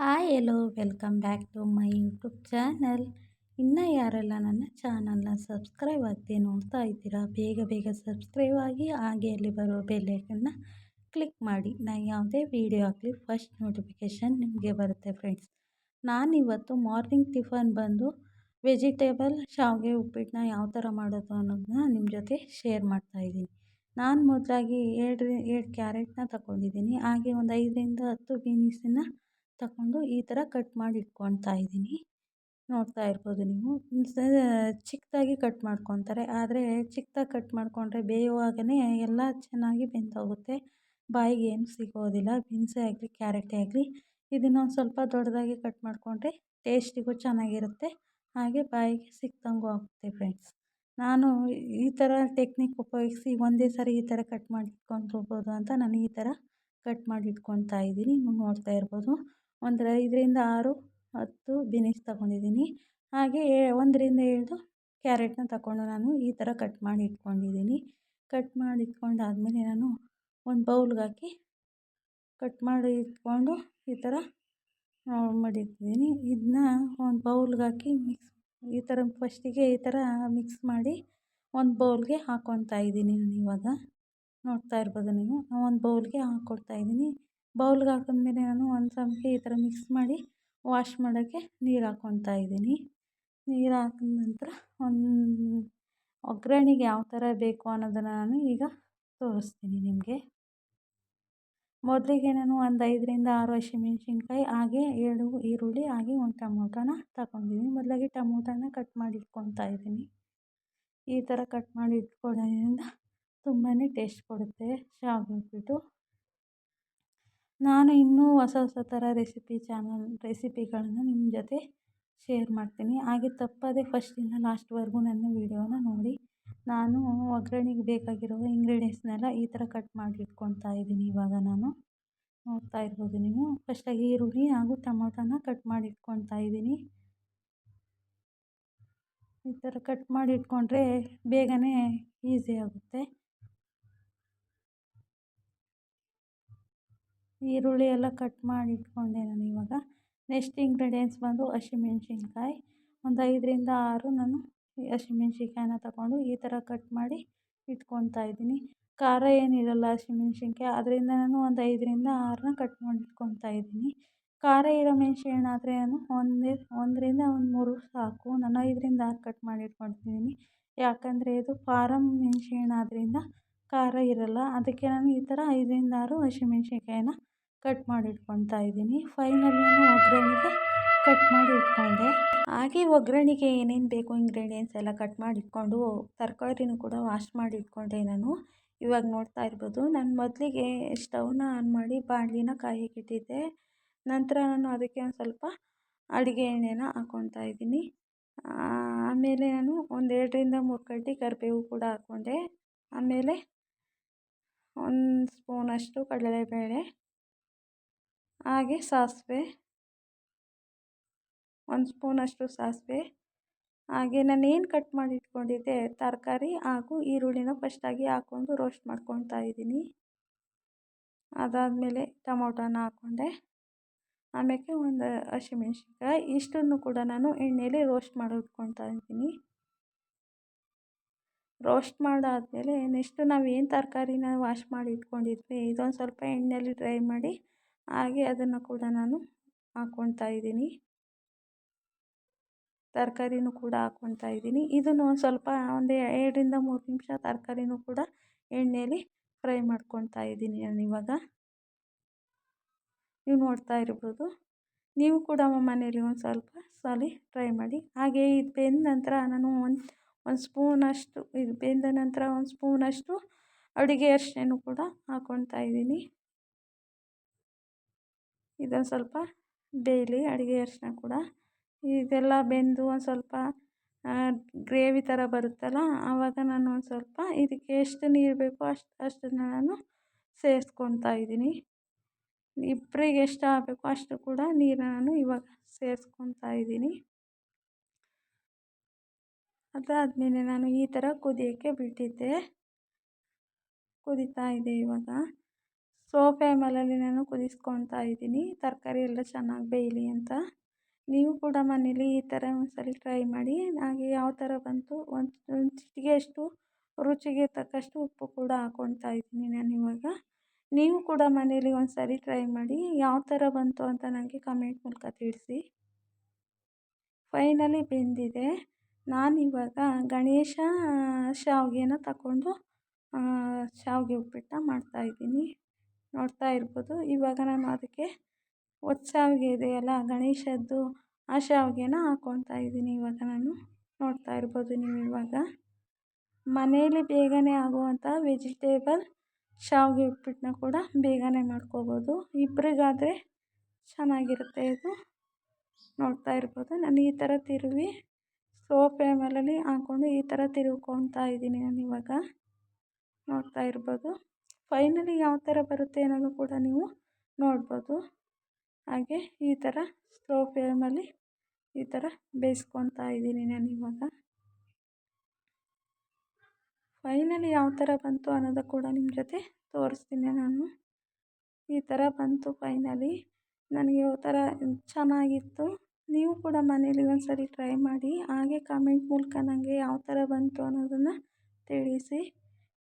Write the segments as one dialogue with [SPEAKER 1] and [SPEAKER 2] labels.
[SPEAKER 1] Hi ಎಲ್ಲೋ welcome back to my YouTube channel. ಇನ್ನೂ ಯಾರೆಲ್ಲ ನನ್ನ ಚಾನಲ್ನ ಸಬ್ಸ್ಕ್ರೈಬ್ ಆಗದೆ ನೋಡ್ತಾ ಇದ್ದೀರಾ, ಬೇಗ ಬೇಗ ಸಬ್ಸ್ಕ್ರೈಬ್ ಆಗಿ, ಹಾಗೆ ಅಲ್ಲಿ ಬರೋ ಬೆಲ್ಲೈಕನ್ನ ಕ್ಲಿಕ್ ಮಾಡಿ. ನಾನು ಯಾವುದೇ ವೀಡಿಯೋ ಹಾಕಲಿ ಫಸ್ಟ್ ನೋಟಿಫಿಕೇಷನ್ ನಿಮಗೆ ಬರುತ್ತೆ ಫ್ರೆಂಡ್ಸ್. ನಾನಿವತ್ತು ಮಾರ್ನಿಂಗ್ ಟಿಫನ್ ಬಂದು ವೆಜಿಟೇಬಲ್ ಶಾವಿಗೆ ಉಪ್ಪಿಟ್ಟನ್ನ ಯಾವ ಥರ ಮಾಡೋದು ಅನ್ನೋದನ್ನ ನಿಮ್ಮ ಜೊತೆ ಶೇರ್ ಮಾಡ್ತಾಯಿದ್ದೀನಿ. ನಾನು ಮೊದಲಾಗಿ ಎರಡು ಕ್ಯಾರೆಟ್ನ ತಗೊಂಡಿದ್ದೀನಿ, ಹಾಗೆ ಒಂದು 5ರಿಂದ 10 ಬೀನ್ಸನ್ನು ತಗೊಂಡು ಈ ಥರ ಕಟ್ ಮಾಡಿ ಇಟ್ಕೊತಾ ಇದ್ದೀನಿ. ನೋಡ್ತಾ ಇರ್ಬೋದು ನೀವು. ಚಿಕ್ಕದಾಗಿ ಕಟ್ ಮಾಡ್ಕೊತಾರೆ, ಆದರೆ ಚಿಕ್ಕದಾಗಿ ಕಟ್ ಮಾಡಿಕೊಂಡ್ರೆ ಬೇಯುವಾಗಲೇ ಎಲ್ಲ ಚೆನ್ನಾಗಿ ಬೆಂದೋಗುತ್ತೆ, ಬಾಯಿಗೆ ಏನು ಸಿಗೋದಿಲ್ಲ. ಬೀನ್ಸೇ ಆಗಲಿ ಕ್ಯಾರೆಟೇ ಆಗಲಿ, ಇದನ್ನೊಂದು ಸ್ವಲ್ಪ ದೊಡ್ಡದಾಗಿ ಕಟ್ ಮಾಡಿಕೊಂಡ್ರೆ ಟೇಸ್ಟಿಗೂ ಚೆನ್ನಾಗಿರುತ್ತೆ, ಹಾಗೆ ಬಾಯಿಗೆ ಸಿಕ್ದಂಗೂ ಆಗುತ್ತೆ ಫ್ರೆಂಡ್ಸ್. ನಾನು ಈ ಥರ ಟೆಕ್ನಿಕ್ ಉಪಯೋಗಿಸಿ ಒಂದೇ ಸಾರಿ ಈ ಥರ ಕಟ್ ಮಾಡಿ ಇಟ್ಕೊಂಡ್ಕೋಬೋದು ಅಂತ ನಾನು ಈ ಥರ ಕಟ್ ಮಾಡಿ ಇಟ್ಕೊತಾ ಇದ್ದೀನಿ. ನೀವು ನೋಡ್ತಾ ಇರ್ಬೋದು. ಒಂದು 5ರಿಂದ 6 10 ಬೀನ್ಸ್ ತಗೊಂಡಿದ್ದೀನಿ, ಹಾಗೆ 1ರಿಂದ 7 ಕ್ಯಾರೆಟ್ನ ತಗೊಂಡು ನಾನು ಈ ಥರ ಕಟ್ ಮಾಡಿ ಇಟ್ಕೊಂಡಿದ್ದೀನಿ. ಕಟ್ ಮಾಡಿ ಇಟ್ಕೊಂಡಾದಮೇಲೆ ನಾನು ಒಂದು ಬೌಲ್ಗೆ ಹಾಕಿ ಕಟ್ ಮಾಡಿ ಇಟ್ಕೊಂಡು ಈ ಥರ ಮಡಿಟ್ಟಿದ್ದೀನಿ. ಇದನ್ನ ಒಂದು ಬೌಲ್ಗೆ ಹಾಕಿ ಈ ಥರ ಫಸ್ಟಿಗೆ ಈ ಥರ ಮಿಕ್ಸ್ ಮಾಡಿ ಒಂದು ಬೌಲ್ಗೆ ಹಾಕ್ಕೊತಾ ಇದ್ದೀನಿ. ನಾನು ಇವಾಗ ನೋಡ್ತಾ ಇರ್ಬೋದು ನೀವು, ಒಂದು ಬೌಲ್ಗೆ ಹಾಕ್ಕೊಡ್ತಾ ಇದ್ದೀನಿ. ಬೌಲ್ಗೆ ಹಾಕಿದ್ಮೇಲೆ ನಾನು ಒಂದು ಚಮಚ ಈ ಥರ ಮಿಕ್ಸ್ ಮಾಡಿ ವಾಶ್ ಮಾಡೋಕ್ಕೆ ನೀರು ಹಾಕ್ಕೊತಾ ಇದ್ದೀನಿ. ನೀರು ಹಾಕಿದ ನಂತರ ಒಗ್ಗರಣೆಗೆ ಯಾವ ಥರ ಬೇಕು ಅನ್ನೋದನ್ನು ನಾನು ಈಗ ತೋರಿಸ್ತೀನಿ ನಿಮಗೆ. ಮೊದಲಿಗೆ ನಾನು ಒಂದು 5ರಿಂದ 6 ಹಸಿಮೆಣ್ಸಿನ್ಕಾಯಿ, ಹಾಗೆ 7 ಈರುಳ್ಳಿ, ಹಾಗೆ ಒಂದು ಟೊಮೊಟೊನ ತಗೊಂಡಿದ್ದೀನಿ. ಮೊದಲಾಗಿ ಟೊಮೊಟೊನ ಕಟ್ ಮಾಡಿ ಇಟ್ಕೊತಾ ಇದ್ದೀನಿ. ಈ ಥರ ಕಟ್ ಮಾಡಿ ಇಟ್ಕೊಳ್ಳೋದ್ರಿಂದ ತುಂಬಾ ಟೇಸ್ಟ್ ಕೊಡುತ್ತೆ ಶಾವಿಗೆ ಉಪ್ಪಿಟ್ಟು. ನಾನು ಇನ್ನೂ ಹೊಸ ಹೊಸ ಥರ ರೆಸಿಪಿಗಳನ್ನು ನಿಮ್ಮ ಜೊತೆ ಶೇರ್ ಮಾಡ್ತೀನಿ, ಹಾಗೆ ತಪ್ಪದೆ ಫಸ್ಟಿಂದ ಲಾಸ್ಟ್ವರೆಗೂ ನನ್ನ ವೀಡಿಯೋನ ನೋಡಿ. ನಾನು ಒಗ್ಗರಣೆಗೆ ಬೇಕಾಗಿರುವ ಇಂಗ್ರೀಡಿಯೆಂಟ್ಸ್ನೆಲ್ಲ ಈ ಥರ ಕಟ್ ಮಾಡಿ ಇಟ್ಕೊತಾ ಇದ್ದೀನಿ. ಇವಾಗ ನಾನು ನೋಡ್ತಾ ಇರ್ಬೋದು ನೀವು, ಫಸ್ಟಾಗಿ ಈರುಳ್ಳಿ ಹಾಗೂ ಟೊಮೊಟೊನ ಕಟ್ ಮಾಡಿ ಇಟ್ಕೊತಾ ಇದ್ದೀನಿ. ಈ ಥರ ಕಟ್ ಮಾಡಿ ಇಟ್ಕೊಂಡ್ರೆ ಬೇಗನೆ ಈಸಿ ಆಗುತ್ತೆ. ಈರುಳ್ಳಿ ಎಲ್ಲ ಕಟ್ ಮಾಡಿ ಇಟ್ಕೊಂಡೆ ನಾನು. ಇವಾಗ ನೆಕ್ಸ್ಟ್ ಇಂಗ್ರೀಡಿಯೆಂಟ್ಸ್ ಬಂದು ಹಸಿಮೆಣ್ಸಿನ್ಕಾಯಿ. ಒಂದು 5ರಿಂದ 6 ನಾನು ಹಸಿಮೆಣ್ಸಿನ್ಕಾಯಿನ ತಗೊಂಡು ಈ ಥರ ಕಟ್ ಮಾಡಿ ಇಟ್ಕೊತಾ ಇದ್ದೀನಿ. ಖಾರ ಏನಿರಲ್ಲ ಹಸಿಮೆಣ್ಸಿನ್ಕಾಯಿ, ಅದರಿಂದ ನಾನು ಒಂದು 5ರಿಂದ 6ನ ಕಟ್ ಮಾಡಿ ಇಟ್ಕೊತಾ ಇದ್ದೀನಿ. ಖಾರ ಇರೋ ಮೆಣಸಿನ ಹಣ್ಣು ಆದರೆ ನಾನು 1ರಿಂದ 3 ಸಾಕು. ನಾನು 5ರಿಂದ 6 ಕಟ್ ಮಾಡಿ ಇಟ್ಕೊಳ್ತಿದ್ದೀನಿ, ಯಾಕಂದರೆ ಇದು ಫಾರಮ್ ಮೆಣಸಿನ ಹಣ್ಣು ಆದ್ದರಿಂದ ಖಾರ ಇರಲ್ಲ. ಅದಕ್ಕೆ ನಾನು ಈ ಥರ 5ರಿಂದ 6 ಹಸಿಮೆಣ್ಸಿನ್ಕಾಯಿನ ಕಟ್ ಮಾಡಿ ಇಟ್ಕೊತಾ ಇದ್ದೀನಿ. ಫೈನಲಿ ನಾನು ಒಗ್ಗರಣೆಗೆ ಕಟ್ ಮಾಡಿ ಇಟ್ಕೊಂಡೆ. ಹಾಗೆ ಒಗ್ಗರಣೆಗೆ ಏನೇನು ಬೇಕು ಇಂಗ್ರೀಡಿಯೆಂಟ್ಸ್ ಎಲ್ಲ ಕಟ್ ಮಾಡಿ ಇಟ್ಕೊಂಡು ತರಕಾರಿನೂ ಕೂಡ ವಾಶ್ ಮಾಡಿ ಇಟ್ಕೊಂಡೆ ನಾನು. ಇವಾಗ ನೋಡ್ತಾ ಇರ್ಬೋದು, ನಾನು ಮೊದಲಿಗೆ ಸ್ಟವ್ನ ಆನ್ ಮಾಡಿ ಬಾಣಲಿನ ಕಾಯೋಕ್ಕೆ ಇಟ್ಟಿದ್ದೆ. ನಂತರ ನಾನು ಅದಕ್ಕೆ ಒಂದು ಸ್ವಲ್ಪ ಅಡುಗೆ ಎಣ್ಣೆನ ಹಾಕ್ಕೊತಾ ಇದ್ದೀನಿ. ಆಮೇಲೆ ನಾನು ಒಂದು 2ರಿಂದ 3 ಕಡ್ಡಿ ಕರಿಬೇವು ಕೂಡ ಹಾಕ್ಕೊಂಡೆ. ಆಮೇಲೆ 1 ಸ್ಪೂನಷ್ಟು ಕಡಲೆಬೇಳೆ, ಹಾಗೆ ಸಾಸಿವೆ, 1 ಸ್ಪೂನಷ್ಟು ಸಾಸಿವೆ, ಹಾಗೆ ನಾನೇನು ಕಟ್ ಮಾಡಿ ಇಟ್ಕೊಂಡಿದ್ದೆ ತರಕಾರಿ ಹಾಗೂ ಈರುಳ್ಳಿನ ಫಸ್ಟಾಗಿ ಹಾಕ್ಕೊಂಡು ರೋಸ್ಟ್ ಮಾಡ್ಕೊತಾ ಇದ್ದೀನಿ. ಅದಾದಮೇಲೆ ಟೊಮೊಟೊನ ಹಾಕ್ಕೊಂಡೆ, ಆಮೇಲೆ ಒಂದು ಹಸಿಮೆಣ್ಸಿನ್ಕಾಯಿ. ಇಷ್ಟನ್ನು ಕೂಡ ನಾನು ಎಣ್ಣೆಯಲ್ಲಿ ರೋಸ್ಟ್ ಮಾಡಿ ಇಟ್ಕೊತಾ ಇದ್ದೀನಿ. ರೋಸ್ಟ್ ಮಾಡಾದಮೇಲೆ ನೆಕ್ಸ್ಟು ನಾವೇನು ತರಕಾರಿನ ವಾಶ್ ಮಾಡಿ ಇಟ್ಕೊಂಡಿದ್ವಿ ಇದೊಂದು ಸ್ವಲ್ಪ ಎಣ್ಣೆಯಲ್ಲಿ ಡ್ರೈ ಮಾಡಿ, ಹಾಗೆ ಅದನ್ನು ಕೂಡ ನಾನು ಹಾಕ್ಕೊತಾ ಇದ್ದೀನಿ. ತರಕಾರಿನೂ ಕೂಡ ಹಾಕ್ಕೊತಾ ಇದ್ದೀನಿ. ಇದನ್ನು ಒಂದು ಸ್ವಲ್ಪ ಒಂದು 2ರಿಂದ 3 ನಿಮಿಷ ತರಕಾರಿನೂ ಕೂಡ ಎಣ್ಣೆಯಲ್ಲಿ ಫ್ರೈ ಮಾಡ್ಕೊತಾ ಇದ್ದೀನಿ ನಾನು. ಇವಾಗ ನೀವು ನೋಡ್ತಾ ಇರ್ಬೋದು. ನೀವು ಕೂಡ ಮನೇಲಿ ಒಂದು ಸ್ವಲ್ಪ ಸಲ ಟ್ರೈ ಮಾಡಿ. ಹಾಗೆ ಇದು ಬೆಂದ ನಂತರ ನಾನು ಒಂದು ಸ್ಪೂನಷ್ಟು, ಇದು ಬೆಂದ ನಂತರ 1 ಸ್ಪೂನಷ್ಟು ಅಡುಗೆ ಅರಿಶಿಣ ಕೂಡ ಹಾಕ್ಕೊತಾ ಇದ್ದೀನಿ. ಇದೊಂದು ಸ್ವಲ್ಪ ಬೇಯಲಿ ಅಡುಗೆ ಅರಿಶಿಣ ಕೂಡ. ಇದೆಲ್ಲ ಬೆಂದು ಒಂದು ಸ್ವಲ್ಪ ಗ್ರೇವಿ ಥರ ಬರುತ್ತಲ್ಲ, ಆವಾಗ ನಾನು ಒಂದು ಸ್ವಲ್ಪ ಇದಕ್ಕೆ ಎಷ್ಟು ನೀರು ಬೇಕೋ ಅಷ್ಟನ್ನು ನಾನು ಸೇರಿಸ್ಕೊತಾ ಇದ್ದೀನಿ. ಇಬ್ಬರಿಗೆ ಎಷ್ಟು ಆಗಬೇಕೋ ಅಷ್ಟು ಕೂಡ ನೀರನ್ನ ನಾನು ಇವಾಗ ಸೇರಿಸ್ಕೊತಾ ಇದ್ದೀನಿ. ಅದಾದಮೇಲೆ ನಾನು ಈ ಥರ ಕುದಿಯೋಕ್ಕೆ ಬಿಟ್ಟಿದ್ದೆ, ಕುದೀತಾ ಇದೆ ಇವಾಗ. ಸ್ಲೋ ಫ್ಲೇಮಲ್ಲಿ ನಾನು ಕುದಿಸ್ಕೊತಾ ಇದ್ದೀನಿ, ತರಕಾರಿ ಎಲ್ಲ ಚೆನ್ನಾಗಿ ಬೇಯಲಿ ಅಂತ. ನೀವು ಕೂಡ ಮನೇಲಿ ಈ ಥರ ಒಂದ್ಸಲ ಟ್ರೈ ಮಾಡಿ. ಹಾಗೆ ಯಾವ ಥರ ಬಂತು ಒಂದು ಚಿಟಿಕೆಯಷ್ಟು ರುಚಿಗೆ ತಕ್ಕಷ್ಟು ಉಪ್ಪು ಕೂಡ ಹಾಕ್ಕೊತಾ ಇದ್ದೀನಿ ನಾನಿವಾಗ. ನೀವು ಕೂಡ ಮನೇಲಿ ಒಂದ್ಸರಿ ಟ್ರೈ ಮಾಡಿ, ಯಾವ ಥರ ಬಂತು ಅಂತ ನನಗೆ ಕಮೆಂಟ್ ಮೂಲಕ ತಿಳಿಸಿ. ಫೈನಲಿ ಬೆಂದಿದೆ. ನಾನಿವಾಗ ಗಣೇಶ ಶಾವಿಗೆನ ತಗೊಂಡು ಶಾವಿಗೆ ಉಪ್ಪಿಟ್ಟನ್ನ ಮಾಡ್ತಾಯಿದ್ದೀನಿ. ನೋಡ್ತಾ ಇರ್ಬೋದು. ಇವಾಗ ನಾನು ಅದಕ್ಕೆ ಒತ್ತು ಶಾವಿಗೆ ಇದೆಯಲ್ಲ ಗಣೇಶದ್ದು, ಆ ಶಾವಿಗೆನ ಹಾಕ್ಕೊತಾ ಇದ್ದೀನಿ ಇವಾಗ ನಾನು. ನೋಡ್ತಾ ಇರ್ಬೋದು ನೀವು ಇವಾಗ. ಮನೆಯಲ್ಲಿ ಬೇಗನೆ ಆಗುವಂಥ ವೆಜಿಟೇಬಲ್ ಶಾವಿಗೆ ಉಪ್ಪಿಟ್ಟನ್ನ ಕೂಡ ಬೇಗನೆ ಮಾಡ್ಕೋಬೋದು. ಇಬ್ಬರಿಗಾದರೆ ಚೆನ್ನಾಗಿರುತ್ತೆ ಇದು. ನೋಡ್ತಾ ಇರ್ಬೋದು. ನಾನು ಈ ಥರ ತಿರುವಿ ಸ್ಲೋ ಫ್ಲೇಮಲ್ಲಿ ಹಾಕ್ಕೊಂಡು ಈ ಥರ ತಿರುವ್ಕೊತಾ ಇದ್ದೀನಿ ನಾನಿವಾಗ. ನೋಡ್ತಾ ಇರ್ಬೋದು. ಫೈನಲಿ ಯಾವ ಥರ ಬರುತ್ತೆ ಅನ್ನೋದು ಕೂಡ ನೀವು ನೋಡ್ಬೋದು. ಹಾಗೆ ಈ ಥರ ಸ್ಲೋ ಫ್ಲೇಮಲ್ಲಿ ಈ ಥರ ಬೇಯಿಸ್ಕೊತಾ ಇದ್ದೀನಿ ನಾನಿವಾಗ. ಫೈನಲಿ ಯಾವ ಥರ ಬಂತು ಅನ್ನೋದು ಕೂಡ ನಿಮ್ಮ ಜೊತೆ ತೋರಿಸ್ತೀನಿ ನಾನು. ಈ ಥರ ಬಂತು ಫೈನಲಿ. ನನಗೆ ಒಂಥರ ಚೆನ್ನಾಗಿತ್ತು. ನೀವು ಕೂಡ ಮನೇಲಿ ಒಂದ್ಸರಿ ಟ್ರೈ ಮಾಡಿ. ಹಾಗೆ ಕಮೆಂಟ್ ಮೂಲಕ ನನಗೆ ಯಾವ ಥರ ಬಂತು ಅನ್ನೋದನ್ನು ತಿಳಿಸಿ.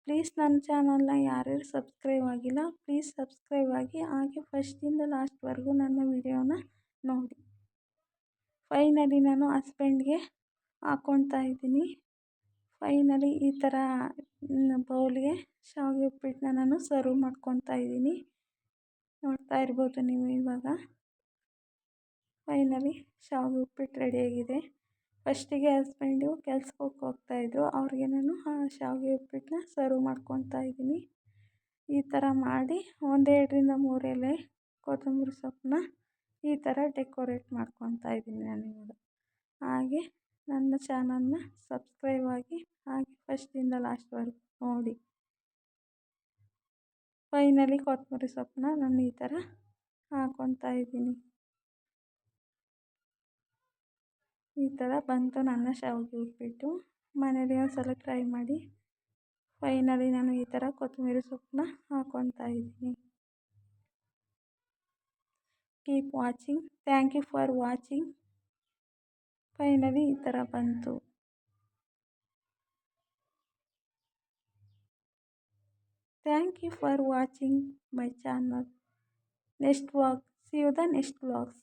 [SPEAKER 1] ಪ್ಲೀಸ್ ನನ್ನ ಚಾನಲ್ನ ಯಾರ್ಯಾರು ಸಬ್ಸ್ಕ್ರೈಬ್ ಆಗಿಲ್ಲ ಪ್ಲೀಸ್ ಸಬ್ಸ್ಕ್ರೈಬ್ ಆಗಿ. ಹಾಗೆ ಫಸ್ಟಿಂದ ಲಾಸ್ಟ್ವರೆಗೂ ನನ್ನ ವಿಡಿಯೋನ ನೋಡಿ. ಫೈನಲಿ ನಾನು ಹಸ್ಬೆಂಡ್ಗೆ ಹಾಕ್ಕೊತಾ ಇದ್ದೀನಿ. ಫೈನಲಿ ಈ ಥರ ಬೌಲ್ಗೆ ಶಾವಿಗೆ ಉಪ್ಪಿಟ್ಟನ್ನ ನಾನು ಸರ್ವ್ ಮಾಡ್ಕೊತಾ ಇದ್ದೀನಿ. ನೋಡ್ತಾ ಇರ್ಬೋದು ನೀವು ಇವಾಗ. ಫೈನಲಿ ಶಾವಿಗೆ ಉಪ್ಪಿಟ್ಟು ರೆಡಿಯಾಗಿದೆ. ಫಸ್ಟಿಗೆ ಹಸ್ಬೆಂಡು ಕೆಲ್ಸಕ್ಕೆ ಹೋಗ್ತಾಯಿದ್ರು, ಅವ್ರಿಗೆ ನಾನು ಶಾವಿಗೆ ಉಪ್ಪಿಟ್ಟನ್ನ ಸರ್ವ್ ಮಾಡ್ಕೊತಾ ಇದ್ದೀನಿ. ಈ ಥರ ಮಾಡಿ 1-2 ಎಲೆ ಕೊತ್ತಂಬರಿ ಸೊಪ್ಪನ್ನ ಈ ಥರ ಡೆಕೋರೇಟ್ ಮಾಡ್ಕೊತಾ ಇದ್ದೀನಿ ನಾನಿವಾಗ. ಹಾಗೆ ನನ್ನ ಚಾನಲ್ನ ಸಬ್ಸ್ಕ್ರೈಬ್ ಆಗಿ. ಹಾಗೆ ಫಸ್ಟಿಂದ ಲಾಸ್ಟ್ವರೆಗೂ ನೋಡಿ. ಫೈನಲಿ ಕೊತ್ತಂಬರಿ ಸೊಪ್ಪನ್ನ ನಾನು ಈ ಥರ ಹಾಕ್ಕೊತಾ ಇದ್ದೀನಿ. ಈ ಥರ ಬಂತು ನನ್ನ ಶಾವಿಗೆ ಉಪ್ಪಿಟ್ಟು. ಮನೇಲಿ ಒಂದ್ಸಲ ಟ್ರೈ ಮಾಡಿ. ಫೈನಲಿ ನಾನು ಈ ಥರ ಕೊತ್ತಂಬರಿ ಸೊಪ್ಪನ್ನ ಹಾಕ್ಕೊತಾ ಇದ್ದೀನಿ. Keep watching. Thank you for watching. Finally ಈ ಥರ ಬಂತು. Thank you for watching my channel. Next vlog. See you the next vlogs.